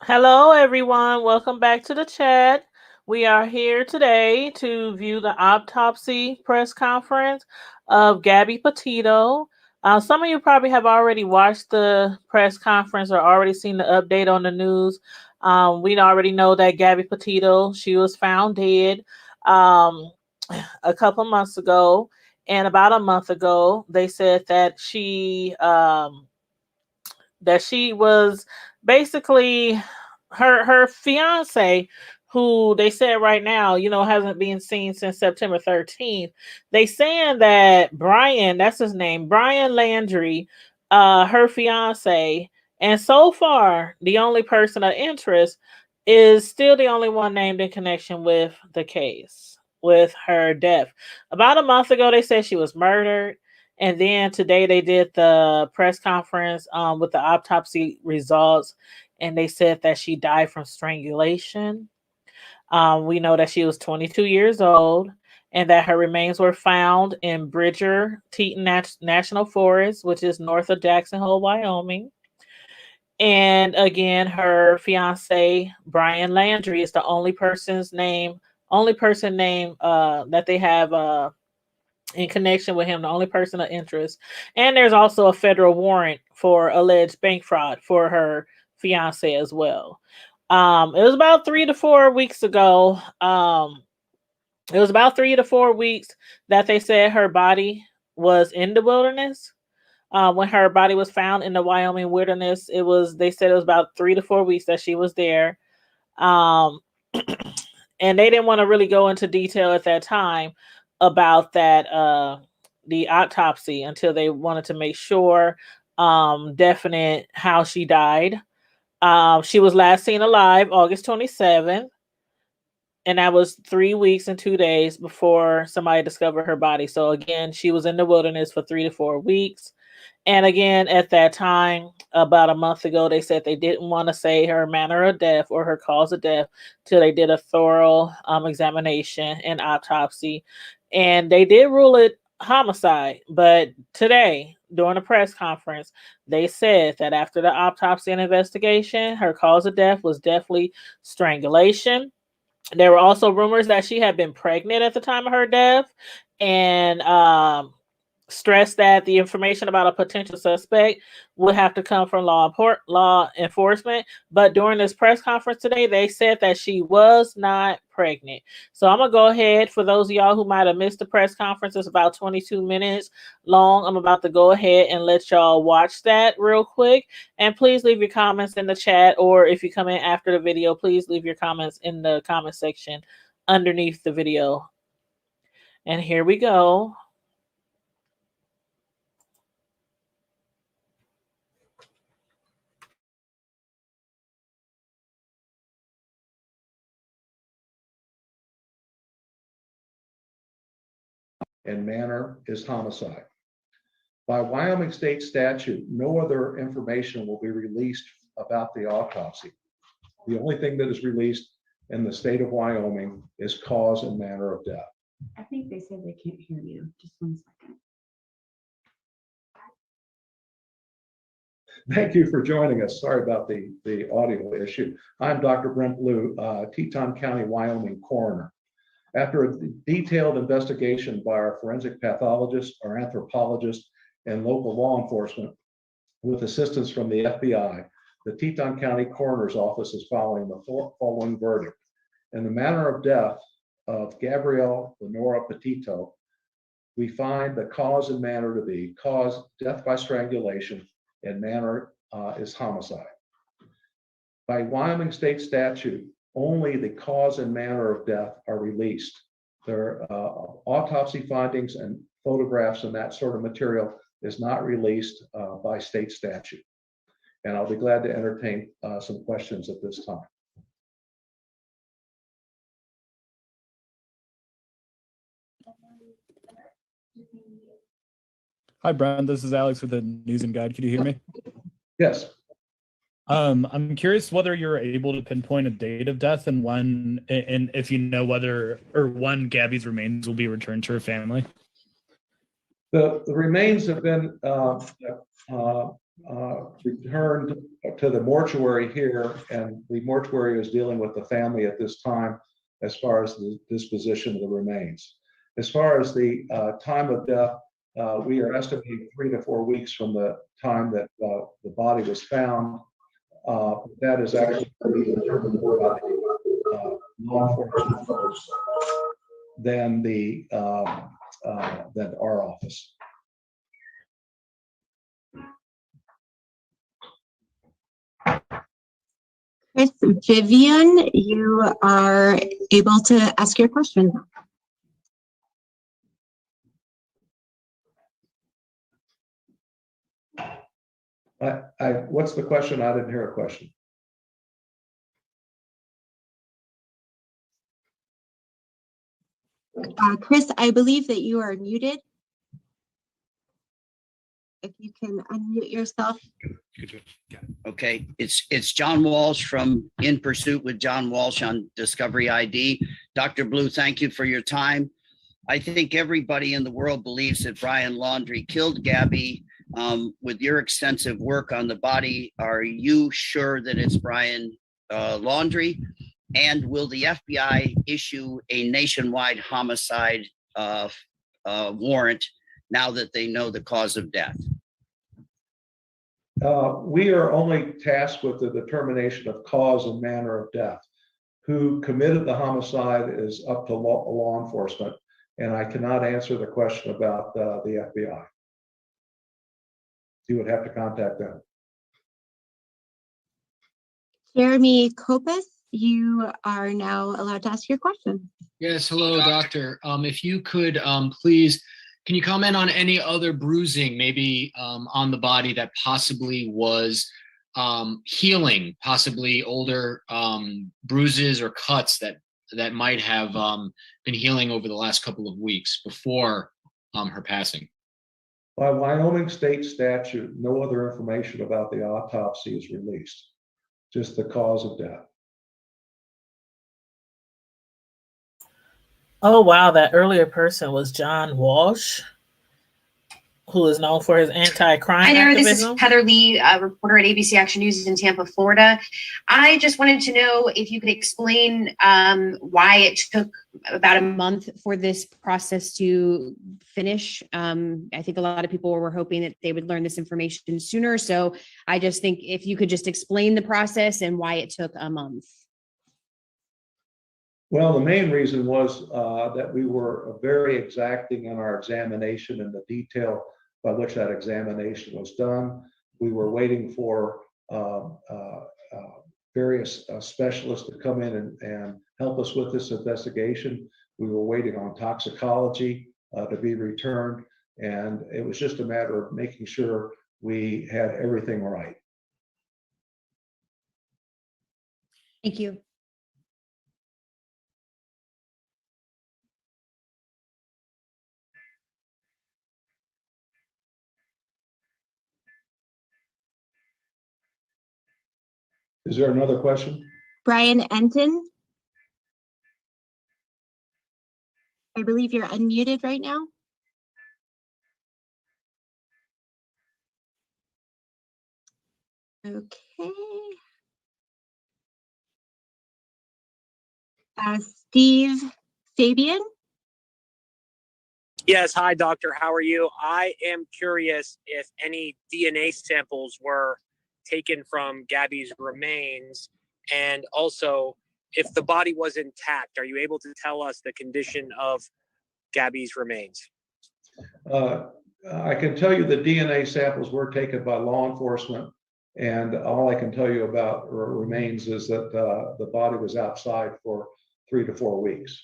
Hello, everyone. Welcome back to the chat. We are here today to view the autopsy press conference of Gabby Petito. Some of you probably have already watched the press conference or already seen the update on the news. We already know that Gabby Petito, she was found dead um, a couple months ago. And about a month ago, they said that she was basically her fiance, who they said right now, hasn't been seen since September 13th. They saying that Brian, that's his name, Brian Landry, her fiance, and so far the only person of interest is still the only one named in connection with the case, with her death. About a month ago, they said she was murdered. And then today they did the press conference with the autopsy results, and they said that she died from strangulation. We know that she was 22 years old and that her remains were found in Bridger Teton National Forest, which is north of Jackson Hole, Wyoming. And again, her fiance, Brian Landry, is the only person named that they have in connection with him, the only person of interest. And there's also a federal warrant for alleged bank fraud for her fiance as well. It was about 3 to 4 weeks ago. It was about 3 to 4 weeks that they said her body was in the wilderness. When her body was found in the Wyoming wilderness, they said it was about 3 to 4 weeks that she was there. Um, and they didn't want to really go into detail at that time about that the autopsy until they wanted to make sure definite how she died. She was last seen alive August 27th, and that was 3 weeks and 2 days before somebody discovered her body. So again, she was in the wilderness for 3 to 4 weeks. And again, at that time, about a month ago, they said they didn't want to say her manner of death or her cause of death till they did a thorough examination and autopsy. And they did rule it homicide. But today, during a press conference, they said that after the autopsy and investigation, her cause of death was definitely strangulation. There were also rumors that she had been pregnant at the time of her death, and stressed that the information about a potential suspect would have to come from law enforcement. But during this press conference today, they said that she was not pregnant. So I'm gonna go ahead, for those of y'all who might have missed the press conference, it's about 22 minutes long. I'm about to go ahead and let y'all watch that real quick. And please leave your comments in the chat, or if you come in after the video, please leave your comments in the comment section underneath the video. And here we go. And manner is homicide. By Wyoming state statute, no other information will be released about the autopsy. The only thing that is released in the state of Wyoming is cause and manner of death. I think they said they can't hear you. Just 1 second. Thank you for joining us. Sorry about the audio issue. I'm Dr. Brent Blue, Teton County, Wyoming coroner. After a detailed investigation by our forensic pathologist, our anthropologist, and local law enforcement, with assistance from the FBI, the Teton County Coroner's Office is following the following verdict. In the manner of death of Gabrielle Lenora Petito, we find the cause and manner to be death by strangulation, and manner is homicide. By Wyoming state statute, only the cause and manner of death are released. Their autopsy findings and photographs and that sort of material is not released by state statute. And I'll be glad to entertain some questions at this time. Hi, Brent. This is Alex with the News and Guide. Could you hear me? Yes. I'm curious whether you're able to pinpoint a date of death and when, and if you know whether or when Gabby's remains will be returned to her family. The remains have been returned to the mortuary here, and the mortuary is dealing with the family at this time as far as the disposition of the remains. As far as the time of death, we are estimating 3 to 4 weeks from the time that the body was found. That is actually determined more by the law enforcement folks than our office. Chris, Vivian, you are able to ask your question. What's the question? I didn't hear a question. Chris, I believe that you are muted. If you can unmute yourself. Okay, it's John Walsh from In Pursuit with John Walsh on Discovery ID. Dr. Blue, thank you for your time. I think everybody in the world believes that Brian Laundrie killed Gabby. With your extensive work on the body, are you sure that it's Brian Laundrie? And will the FBI issue a nationwide homicide warrant now that they know the cause of death? We are only tasked with the determination of cause and manner of death. Who committed the homicide is up to law enforcement, and I cannot answer the question about the FBI. You would have to contact them. Jeremy Kopus, you are now allowed to ask your question. Yes, hello, doctor. If you could please, can you comment on any other bruising, maybe on the body that possibly was healing, possibly older bruises or cuts that might have been healing over the last couple of weeks before her passing? By Wyoming state statute, no other information about the autopsy is released, just the cause of death. Oh, wow. That earlier person was John Walsh, who is known for his anti-crime Hi there, this activism. is Heather Lee, reporter at ABC Action News in Tampa, Florida. I just wanted to know if you could explain why it took about a month for this process to finish. I think a lot of people were hoping that they would learn this information sooner. So I just think if you could just explain the process and why it took a month. Well, the main reason was that we were very exacting in our examination and the detail by which that examination was done. We were waiting for various specialists to come in and help us with this investigation. We were waiting on toxicology to be returned, and it was just a matter of making sure we had everything right. Thank you. Is there another question? Brian Enton, I believe you're unmuted right now. Okay. Steve Fabian. Yes, hi, doctor. How are you? I am curious if any DNA samples were taken from Gabby's remains, and also if the body was intact, are you able to tell us the condition of Gabby's remains? I can tell you the DNA samples were taken by law enforcement, and all I can tell you about remains is that the body was outside for 3 to 4 weeks.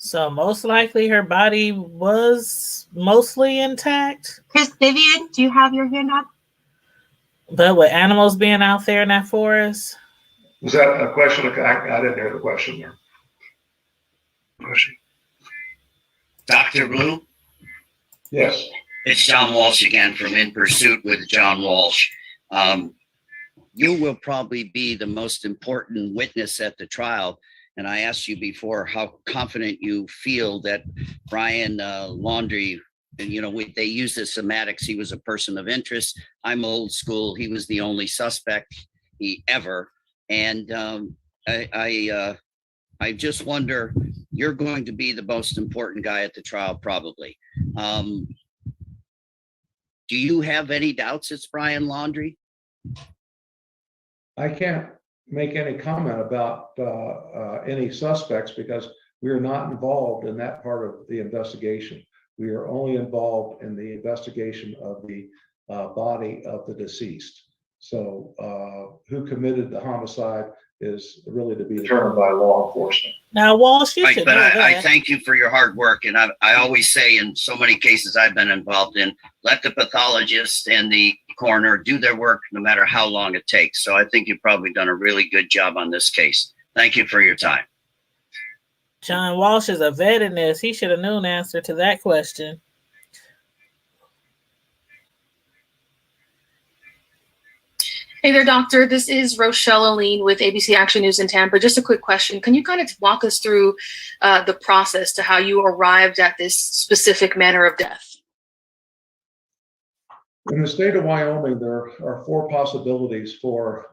So most likely her body was mostly intact. Chris Vivian, do you have your hand up? But with animals being out there in that forest. Was that a question? I didn't hear the question there. Question. Dr. Blue? Yes. It's John Walsh again from In Pursuit with John Walsh. you will probably be the most important witness at the trial. And I asked you before how confident you feel that Brian Laundrie, and they use the semantics. He was a person of interest. I'm old school. He was the only suspect ever. And I just wonder, you're going to be the most important guy at the trial, probably. Do you have any doubts it's Brian Laundrie? I can't make any comment about any suspects because we are not involved in that part of the investigation. We are only involved in the investigation of the body of the deceased. So who committed the homicide is really to be determined by law enforcement. Now, Walsh, you Right, should but know I that. thank you for your hard work. And I always say in so many cases I've been involved in, let the pathologist and the coroner do their work no matter how long it takes. So I think you've probably done a really good job on this case. Thank you for your time. John Walsh is a vet in this. He should have known the answer to that question. Hey there, doctor. This is Rochelle Aline with ABC Action News in Tampa. Just a quick question. Can you kind of walk us through the process to how you arrived at this specific manner of death? In the state of Wyoming, there are 4 possibilities for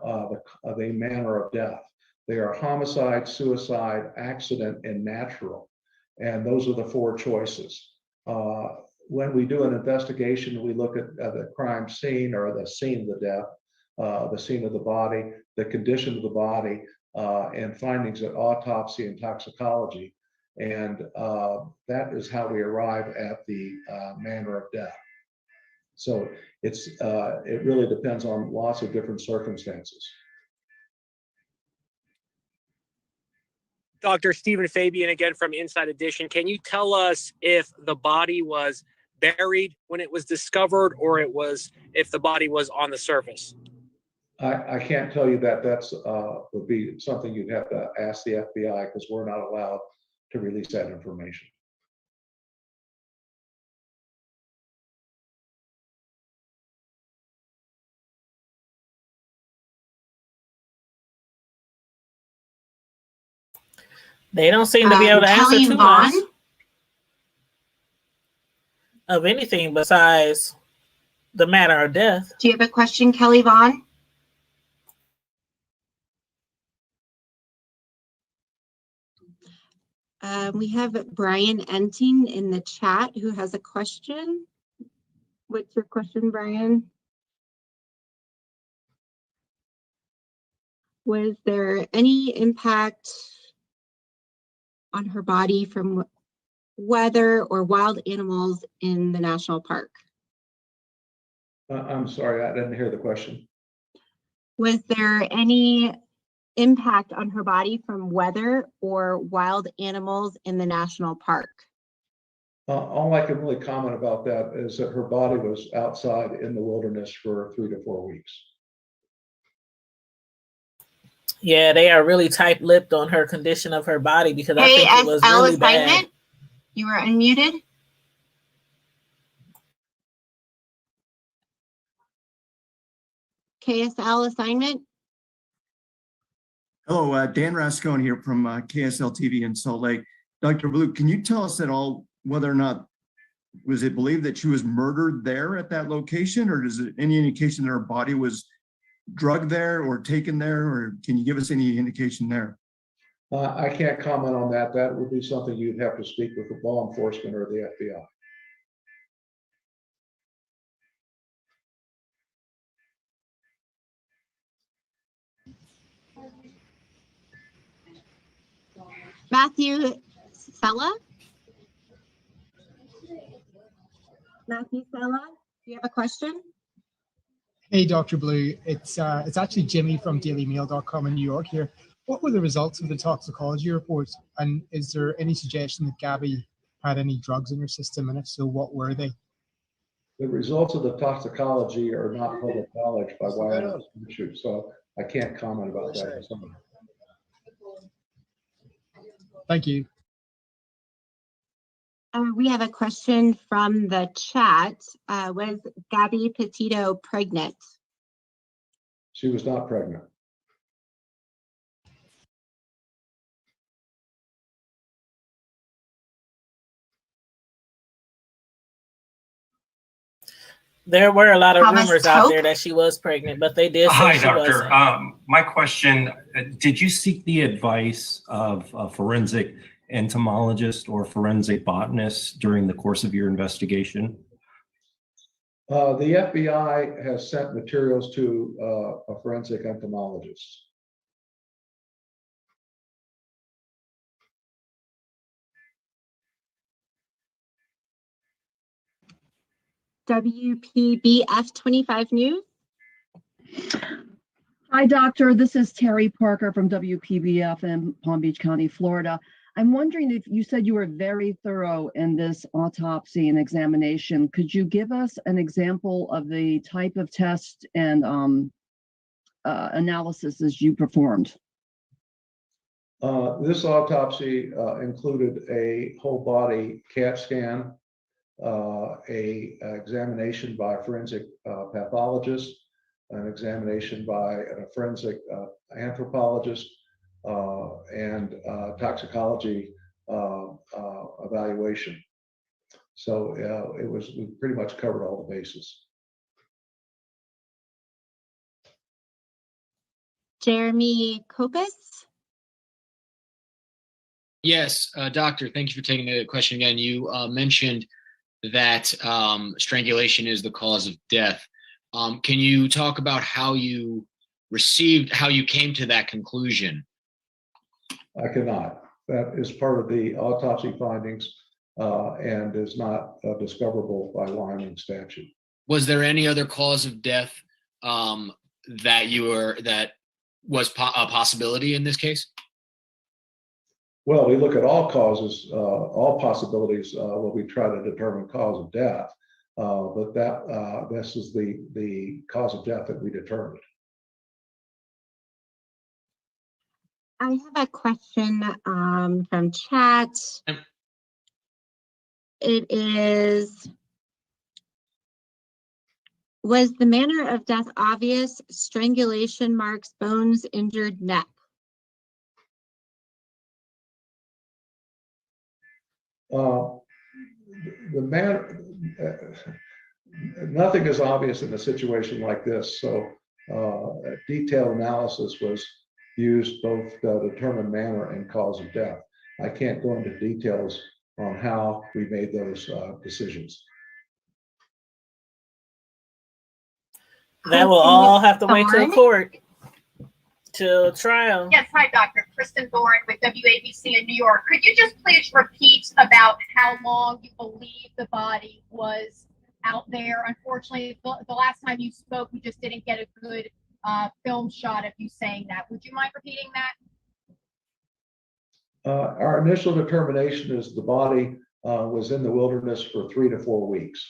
the manner of death. They are homicide, suicide, accident, and natural. And those are the 4 choices. When we do an investigation, we look at the crime scene or the scene of the death, the scene of the body, the condition of the body, and findings at autopsy and toxicology. And that is how we arrive at the manner of death. So it really depends on lots of different circumstances. Dr. Stephen Fabian again from Inside Edition. Can you tell us if the body was buried when it was discovered or if the body was on the surface? I can't tell you that. That's would be something you'd have to ask the FBI because we're not allowed to release that information. They don't seem to be able to answer Kelly too Vaughn? much of anything besides the manner of death. Do you have a question, Kelly Vaughn? We have Brian Enting in the chat who has a question. What's your question, Brian? Was there any impact on her body from weather or wild animals in the national park? I'm sorry, I didn't hear the question. Was there any impact on her body from weather or wild animals in the national park? All I can really comment about that is that her body was outside in the wilderness for 3 to 4 weeks. Yeah, they are really tight-lipped on her condition of her body because I think it was KSL really assignment, bad. you were unmuted. KSL assignment. Hello, Dan Rascone here from KSL TV in Salt Lake. Dr. Blue, can you tell us at all whether or not, was it believed that she was murdered there at that location, or is it any indication that her body was drugged there or taken there, or can you give us any indication there? I can't comment on that. That would be something you'd have to speak with the law enforcement or the FBI. Matthew Sella. Matthew Sella, do you have a question? Hey, Dr. Blue. It's actually Jimmy from dailymail.com in New York here. What were the results of the toxicology report? And is there any suggestion that Gabby had any drugs in her system? And if so, what were they? The results of the toxicology are not public knowledge by Wyoming Institute, so I can't comment about that. Thank you. We have a question from the chat. Was Gabby Petito pregnant? She was not pregnant. There were a lot of Thomas rumors out Cope? there that she was pregnant, but they did say Hi, she Doctor. wasn't. My question, did you seek the advice of a forensic entomologist or forensic botanist during the course of your investigation? The FBI has sent materials to a forensic entomologist. WPBF 25 News. Hi, Doctor. This is Terry Parker from WPBF in Palm Beach County, Florida. I'm wondering if you said you were very thorough in this autopsy and examination. Could you give us an example of the type of test and analysis you performed? This autopsy included a whole body CAT scan, examination by a forensic pathologist, an examination by a forensic anthropologist, and toxicology evaluation. So we pretty much covered all the bases. Jeremy Kopis. Yes, Doctor, thank you for taking the question again. You mentioned that strangulation is the cause of death. Can you talk about how you came to that conclusion? I cannot. That is part of the autopsy findings and is not discoverable by Wyoming statute. Was there any other cause of death that was a possibility in this case? Well, we look at all causes, all possibilities when we try to determine cause of death, but this is the cause of death that we determined. I have a question from chat. It is, was the manner of death obvious? Strangulation marks, bones, injured neck. Nothing is obvious in a situation like this. So detailed analysis was used both to determine manner and cause of death. I can't go into details on how we made those decisions. That will all have to wait till court, till trial. Yes, hi, Dr. Kristen Thorne with WABC in New York. Could you just please repeat about how long you believe the body was out there? Unfortunately, the last time you spoke, we just didn't get a good film shot of you saying that. Would you mind repeating that? Our initial determination is the body was in the wilderness for 3 to 4 weeks.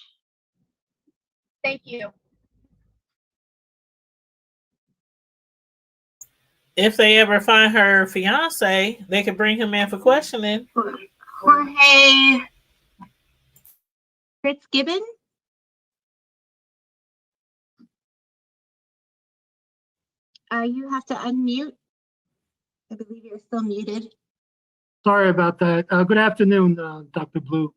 Thank you. If they ever find her fiance, they could bring him in for questioning. Jorge Fitzgibbon. You have to unmute. I believe you're still muted. Sorry about that. Good afternoon, Dr. Blue.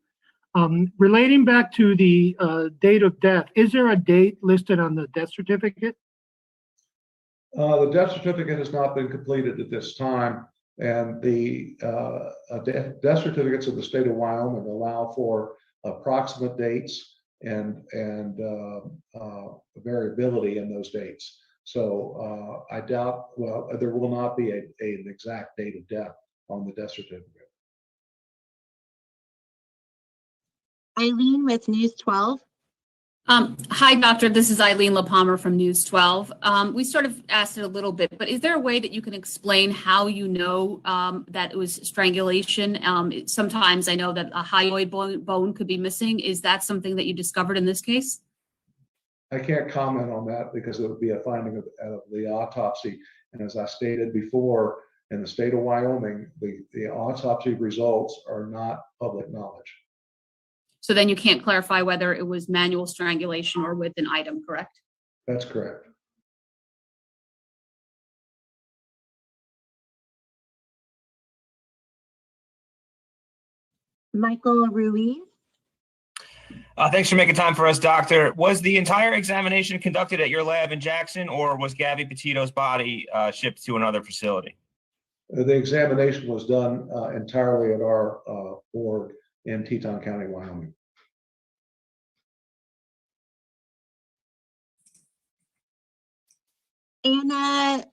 Relating back to the date of death, is there a date listed on the death certificate? The death certificate has not been completed at this time, and the death certificates of the state of Wyoming allow for approximate dates and variability in those dates. So I doubt, well, there will not be an exact date of death on the death certificate. Eileen with News 12. Hi, Doctor. This is Eileen LaPalmer from News 12. We sort of asked it a little bit, but is there a way that you can explain how you know that it was strangulation? Sometimes I know that a hyoid bone could be missing. Is that something that you discovered in this case? I can't comment on that because it would be a finding of the autopsy. And as I stated before, in the state of Wyoming, the autopsy results are not public knowledge. So then you can't clarify whether it was manual strangulation or with an item, correct? That's correct. Michael Ruiz. Thanks for making time for us, doctor. Was the entire examination conducted at your lab in Jackson, or was Gabby Petito's body shipped to another facility? The examination was done entirely at our board in Teton County, Wyoming. Anna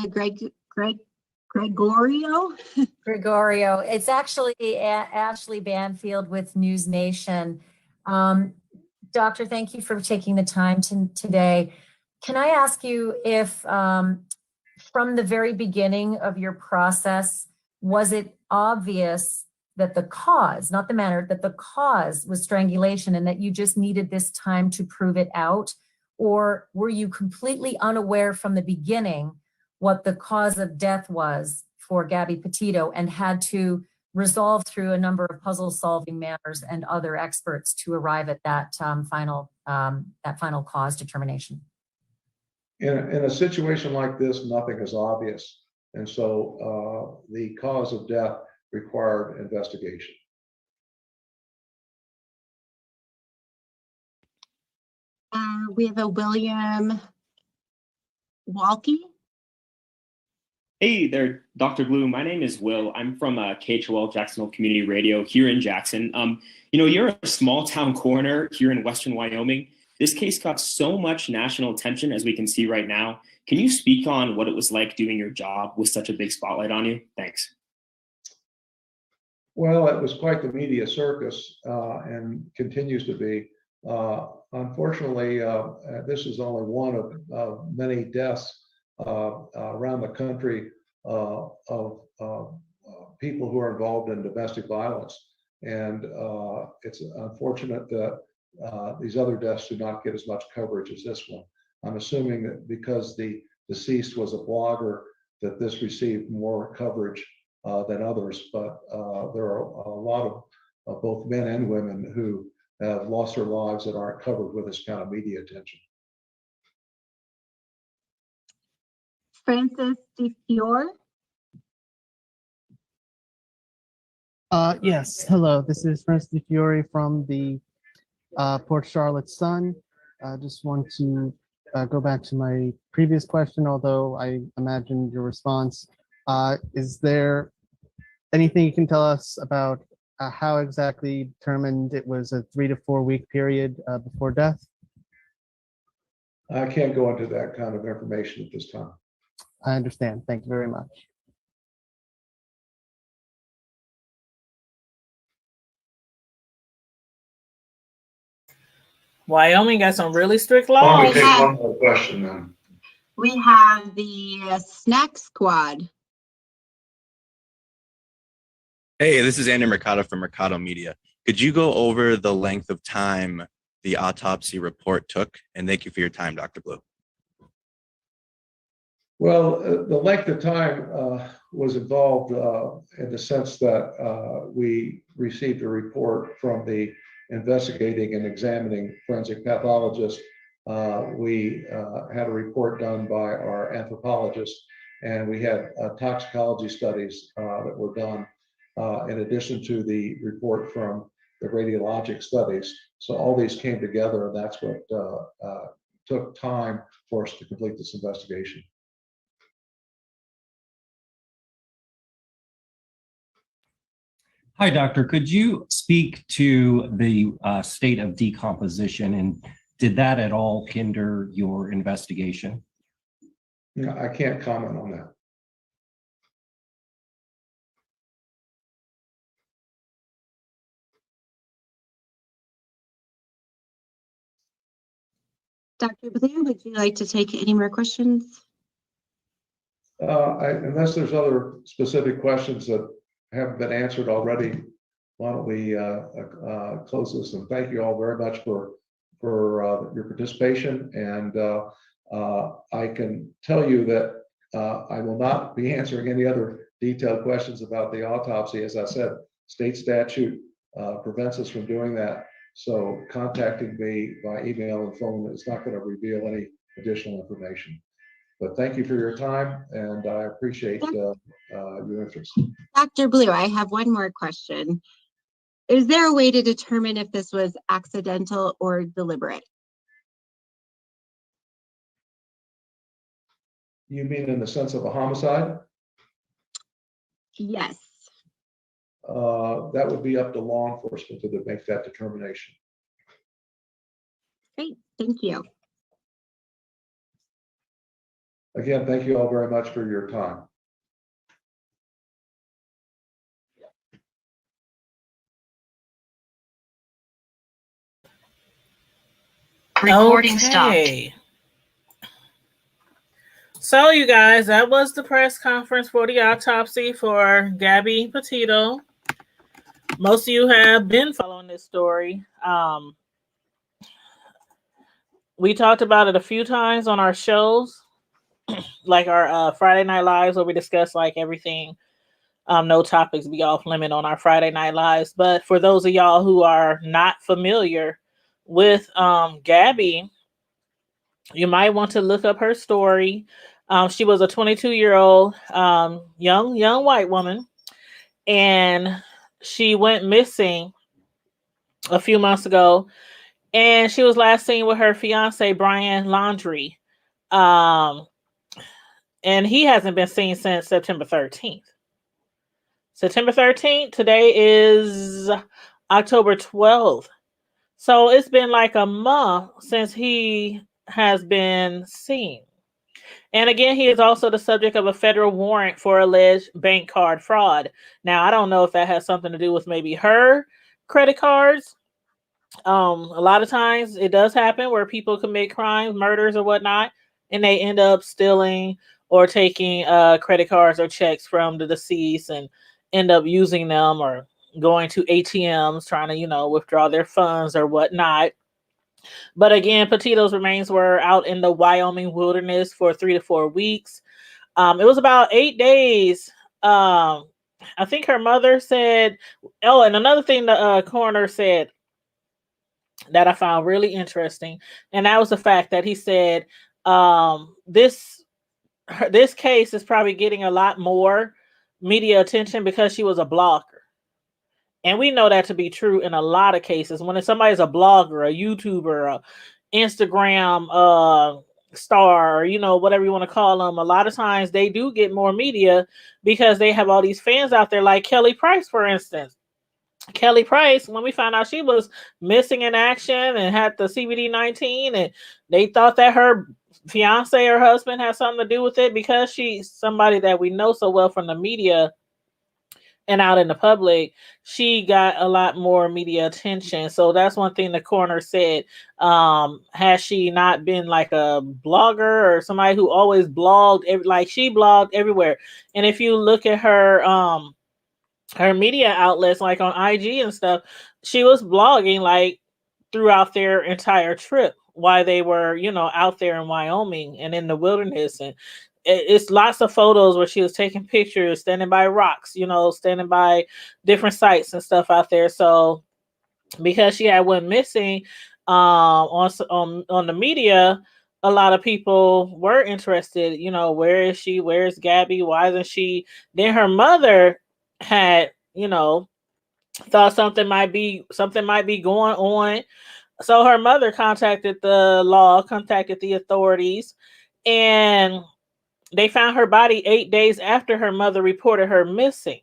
Gregorio. Gregorio. It's actually Ashley Banfield with News Nation. Doctor, thank you for taking the time today. Can I ask you if from the very beginning of your process, was it obvious that the cause, not the manner, that the cause was strangulation and that you just needed this time to prove it out? Or were you completely unaware from the beginning what the cause of death was for Gabby Petito and had to resolve through a number of puzzle solving manners and other experts to arrive at that final cause determination? In a situation like this, nothing is obvious. And so the cause of death required investigation. We have a William Walke. Hey there, Dr. Blue. My name is Will. I'm from KHOL Jacksonville Community Radio here in Jackson. You're a small town coroner here in Western Wyoming. This case got so much national attention, as we can see right now. Can you speak on what it was like doing your job with such a big spotlight on you? Thanks. Well, it was quite the media circus and continues to be. Unfortunately, this is only one of many deaths around the country of people who are involved in domestic violence. And it's unfortunate that these other deaths do not get as much coverage as this one. I'm assuming that because the deceased was a blogger, that this received more coverage than others, but there are a lot of both men and women who have lost their lives that aren't covered with this kind of media attention. Francis DeFiore. Yes, hello. This is Francis DeFiore from the Port Charlotte Sun. I just want to go back to my previous question, although I imagine your response. Is there anything you can tell us about how exactly determined it was a 3 to 4 week period before death? I can't go into that kind of information at this time. I understand. Thank you very much. Wyoming got some really strict Why don't laws. we take one more question then? We have the Snack Squad. Hey, this is Andrew Mercado from Mercado Media. Could you go over the length of time the autopsy report took? And thank you for your time, Dr. Blue. Well, the length of time was involved in the sense that we received a report from the investigating and examining forensic pathologist. We had a report done by our anthropologist, and we had toxicology studies that were done in addition to the report from the radiologic studies. So all these came together, and that's what took time for us to complete this investigation. Hi, doctor. Could you speak to the state of decomposition, and did that at all hinder your investigation? No, I can't comment on that. Dr. Blue, would you like to take any more questions? Unless there's other specific questions that haven't been answered already, why don't we close this? And thank you all very much for your participation. And I can tell you that I will not be answering any other detailed questions about the autopsy. As I said, state statute prevents us from doing that. So contacting me by email and phone is not going to reveal any additional information. But thank you for your time, and I appreciate your interest. Dr. Blue, I have one more question. is there a way to determine if this was accidental or deliberate? You mean in the sense of a homicide? Yes. That would be up to law enforcement to make that determination. Great, thank you. Again, thank you all very much for your time. Recording stopped. So, you guys, that was the press conference for the autopsy for Gabby Petito. Most of you have been following this story. We talked about it a few times on our shows, like our Friday Night Lives, where we discuss like everything. No topics be off limit on our Friday Night Lives. But for those of y'all who are not familiar with Gabby, you might want to look up her story. She was a 22-year-old young white woman, and she went missing a few months ago, and she was last seen with her fiance Brian Laundrie, and he hasn't been seen since September 13th. September 13th. Today is October 12th. So it's been like a month since he has been seen. And again, he is also the subject of a federal warrant for alleged bank card fraud. Now, I don't know if that has something to do with maybe her credit cards. A lot of times it does happen where people commit crimes, murders or whatnot, and they end up stealing or taking credit cards or checks from the deceased and end up using them or going to ATMs trying to, withdraw their funds or whatnot. But again, Petito's remains were out in the Wyoming wilderness for 3 to 4 weeks. It was about 8 days. I think her mother said, oh, and another thing the coroner said that I found really interesting, and that was the fact that he said this case is probably getting a lot more media attention because she was a blogger. And we know that to be true in a lot of cases. When somebody's a blogger, a YouTuber, a Instagram star, or whatever you want to call them, a lot of times they do get more media because they have all these fans out there, like Kelly Price, for instance. Kelly Price, when we found out she was missing in action and had the CBD-19, and they thought that her fiance or husband had something to do with it because she's somebody that we know so well from the media and out in the public, she got a lot more media attention. So that's one thing the coroner said. Has she not been like a blogger or somebody who always blogged, like she blogged everywhere? And if you look at her media outlets, like on IG and stuff, she was blogging like throughout their entire trip while they were, out there in Wyoming and in the wilderness. And it's lots of photos where she was taking pictures, standing by rocks, standing by different sites and stuff out there. So because she had went missing on the media, a lot of people were interested, where is she? Where's Gabby? Why isn't she? Then her mother had, thought something might be going on. So her mother contacted the authorities, and they found her body 8 days after her mother reported her missing.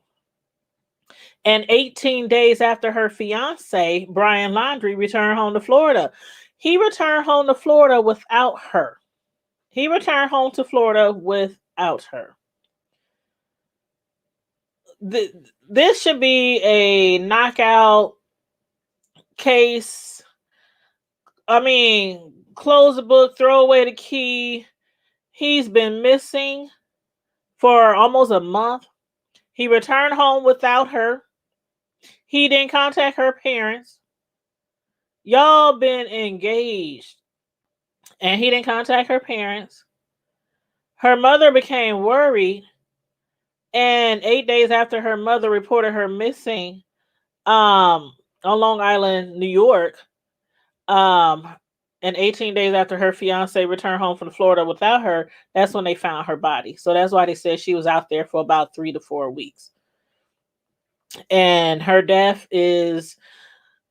And 18 days after her fiance, Brian Laundrie, returned home to Florida. He returned home to Florida without her. This should be a knockout case. I mean, close the book, throw away the key. He's been missing for almost a month. He returned home without her. He didn't contact her parents. Y'all been engaged, and he didn't contact her parents. Her mother became worried, and 8 days after her mother reported her missing on Long Island, New York, and 18 days after her fiance returned home from Florida without her, that's when they found her body. So that's why they said she was out there for about 3 to 4 weeks. And her death is,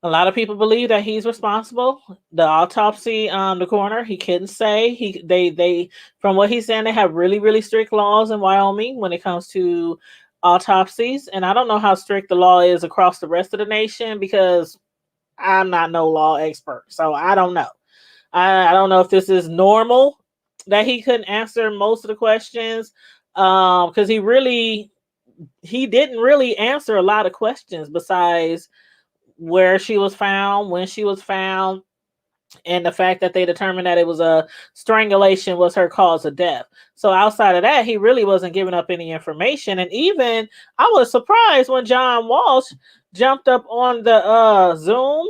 a lot of people believe that he's responsible. The autopsy, the coroner, he couldn't say. They from what he's saying, they have really, really strict laws in Wyoming when it comes to autopsies. And I don't know how strict the law is across the rest of the nation because I'm not no law expert. So I don't know. I don't know if this is normal that he couldn't answer most of the questions. Because he didn't really answer a lot of questions besides where she was found, when she was found, and the fact that they determined that it was a strangulation was her cause of death. So outside of that, he really wasn't giving up any information. And even I was surprised when John Walsh jumped up on the Zoom.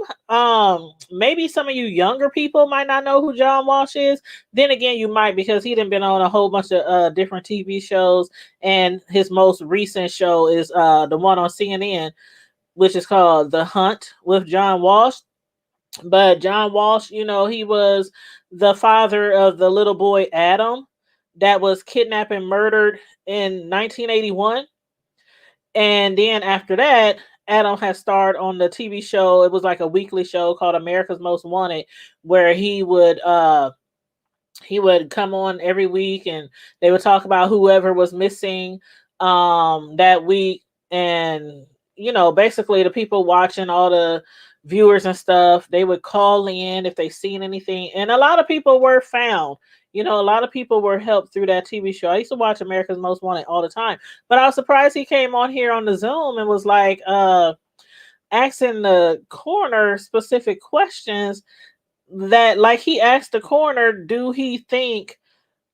Maybe some of you younger people might not know who John Walsh is. Then again, you might, because he done been on a whole bunch of different TV shows, and his most recent show is the one on CNN, which is called The Hunt with John Walsh. But John Walsh, he was the father of the little boy Adam that was kidnapped and murdered in 1981. And then after that, Adam has starred on the TV show. It was like a weekly show called America's Most Wanted, where he would come on every week and they would talk about whoever was missing that week. And basically the people watching, all the viewers and stuff, they would call in if they seen anything, and a lot of people were found. A lot of people were helped through that TV show. I used to watch America's Most Wanted all the time, but I was surprised he came on here on the Zoom and was like asking the coroner specific questions, that like he asked the coroner, do he think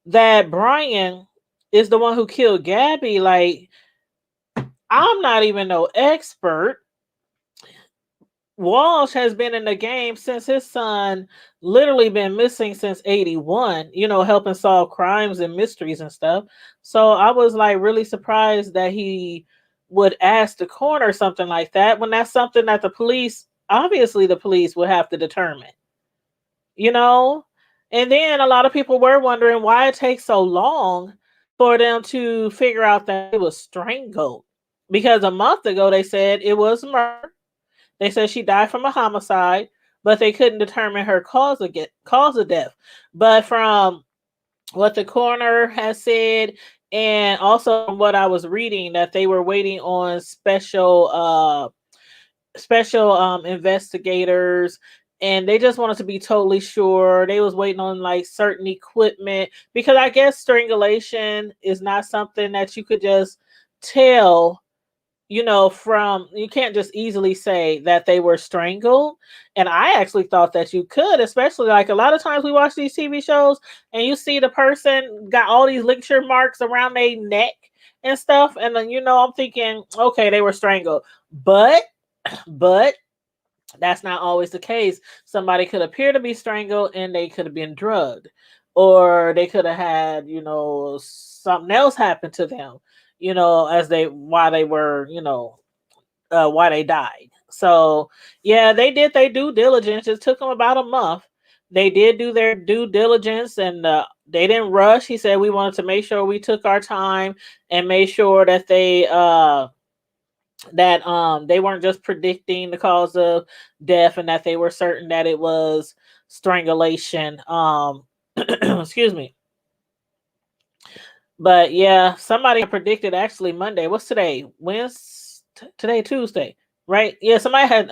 that Brian is the one who killed Gabby? Like, I'm not even no expert. Walsh has been in the game since his son literally been missing since 81, helping solve crimes and mysteries and stuff. So I was like really surprised that he would ask the coroner something like that, when that's something that obviously the police would have to determine, And then a lot of people were wondering why it takes so long for them to figure out that it was strangled. Because a month ago they said it was murder. They said she died from a homicide, but they couldn't determine her cause of death. But from what the coroner has said, and also from what I was reading, that they were waiting on special investigators, and they just wanted to be totally sure. They was waiting on like certain equipment, because I guess strangulation is not something that you could just tell, you can't just easily say that they were strangled. And I actually thought that you could, especially like a lot of times we watch these TV shows and you see the person got all these ligature marks around their neck and stuff. And then, I'm thinking, okay, they were strangled, but that's not always the case. Somebody could appear to be strangled and they could have been drugged, or they could have had, something else happen to them, why they died. So yeah, they did their due diligence. It took them about a month. They did do their due diligence, and they didn't rush. He said we wanted to make sure we took our time and made sure that they weren't just predicting the cause of death, and that they were certain that it was strangulation. Excuse me. But yeah, somebody predicted actually Monday. What's today? Today Tuesday, right? Yeah, somebody had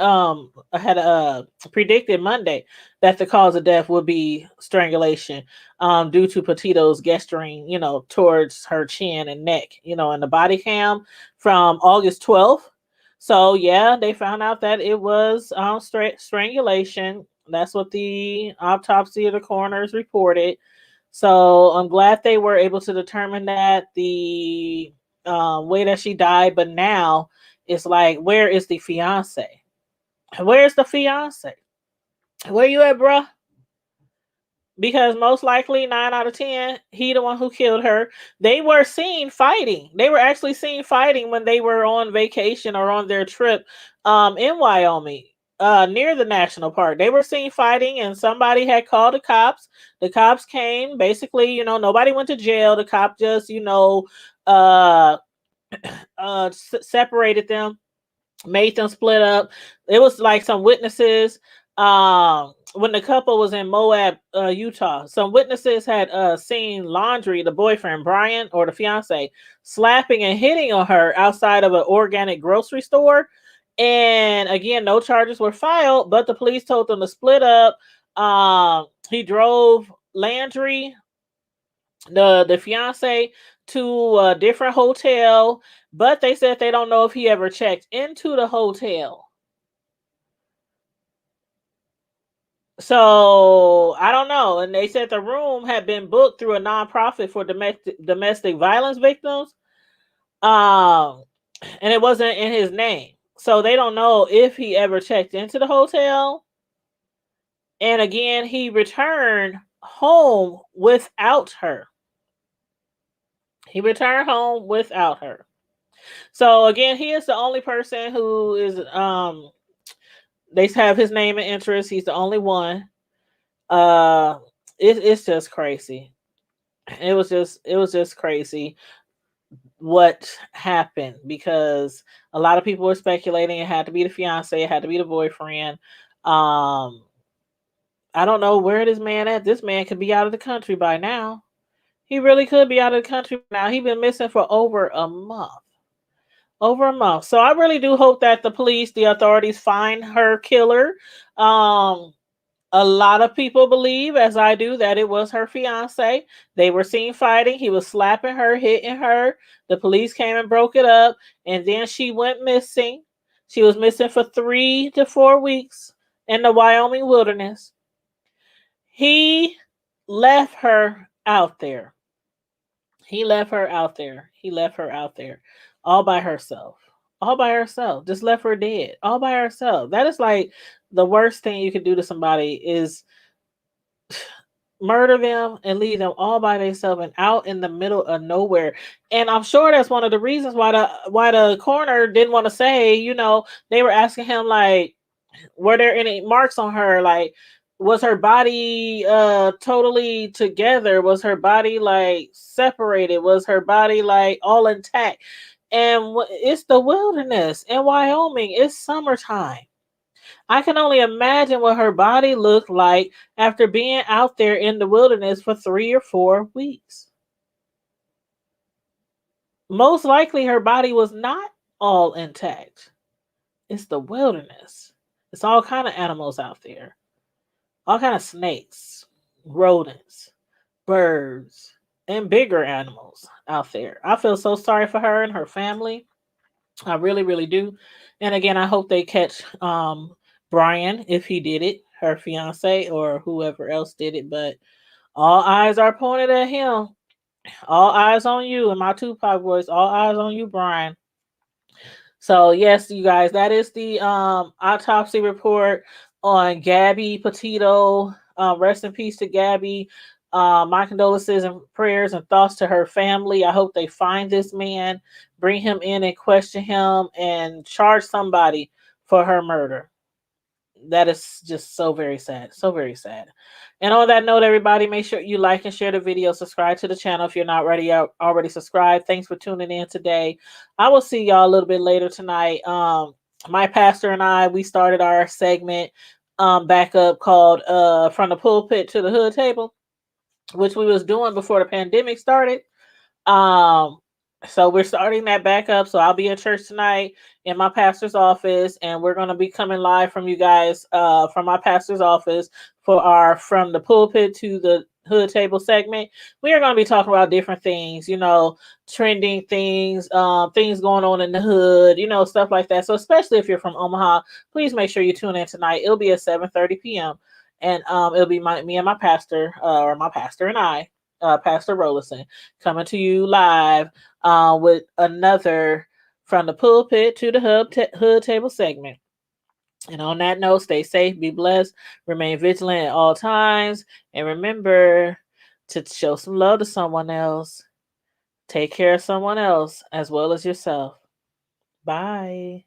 predicted Monday that the cause of death would be strangulation, due to Petito's gesturing, towards her chin and neck, in the body cam from August 12th. So yeah, they found out that it was strangulation. That's what the autopsy of the coroners reported. So I'm glad they were able to determine that the way that she died. But now it's like, where is the fiance? Where's the fiance? Where you at, bruh? Because most likely 9 out of 10, he the one who killed her. They were seen fighting. They were actually seen fighting when they were on vacation or on their trip in Wyoming. Near the national park. They were seen fighting, and somebody had called the cops. The cops came. Basically, nobody went to jail. The cop just, separated them made them split up. It was like some witnesses. When the couple was in Moab, Utah, some witnesses had seen Laundry, the boyfriend, Brian, or the fiance, slapping and hitting on her outside of an organic grocery store. And again, no charges were filed, but the police told them to split up. He drove Landry, the fiance, to a different hotel, but they said they don't know if he ever checked into the hotel. So I don't know. And they said the room had been booked through a nonprofit for domestic violence victims. And it wasn't in his name. So they don't know if he ever checked into the hotel. And again, he returned home without her. He returned home without her. So again, he is the only person who is they have his name and interest. He's the only one. It's just crazy. It was just crazy what happened, because a lot of people were speculating it had to be the fiance, it had to be the boyfriend. I don't know where this man at. This man could be out of the country by now. He really could be out of the country now. He's been missing for over a month. Over a month. So I really do hope that the police, the authorities, find her killer. A lot of people believe, as I do, that it was her fiance. They were seen fighting. He was slapping her, hitting her. The police came and broke it up, and then she went missing. She was missing for 3 to 4 weeks in the Wyoming wilderness. He left her out there. He left her out there. He left her out there all by herself. All by herself. Just left her dead. All by herself. That is like the worst thing you could do to somebody, is murder them and leave them all by themselves and out in the middle of nowhere. And I'm sure that's one of the reasons why the coroner didn't want to say, they were asking him, like, were there any marks on her? Like, was her body totally together? Was her body like separated? Was her body like all intact? And it's the wilderness in Wyoming. It's summertime. I can only imagine what her body looked like after being out there in the wilderness for 3 or 4 weeks. Most likely her body was not all intact. It's the wilderness. It's all kind of animals out there. All kind of snakes, rodents, birds, and bigger animals out there. I feel so sorry for her and her family. I really, really do. And again, I hope they catch Brian, if he did it, her fiance, or whoever else did it. But all eyes are pointed at him. All eyes on you. In my Tupac voice, all eyes on you, Brian. So yes, you guys, that is the autopsy report on Gabby Petito. Rest in peace to Gabby. My condolences and prayers and thoughts to her family. I hope they find this man, bring him in and question him, and charge somebody for her murder. That is just so very sad. So very sad. And on that note, everybody, make sure you like and share the video. Subscribe to the channel if you're not already subscribed. Thanks for tuning in today. I will see y'all a little bit later tonight. My pastor and I, we started our segment back up called From the Pulpit to the Hood Table, which we was doing before the pandemic started. So we're starting that back up. So I'll be at church tonight in my pastor's office, and we're going to be coming live from you guys from my pastor's office for our From the Pulpit to the Hood Table segment. We are going to be talking about different things, trending things, things going on in the hood, stuff like that. So especially if you're from Omaha, please make sure you tune in tonight. It'll be at 7:30 p.m. And it'll be me and my pastor, or my pastor and I, Pastor Rollison, coming to you live with another From the Pulpit to the Hood Table segment. And on that note, stay safe, be blessed, remain vigilant at all times, and remember to show some love to someone else. Take care of someone else as well as yourself. Bye.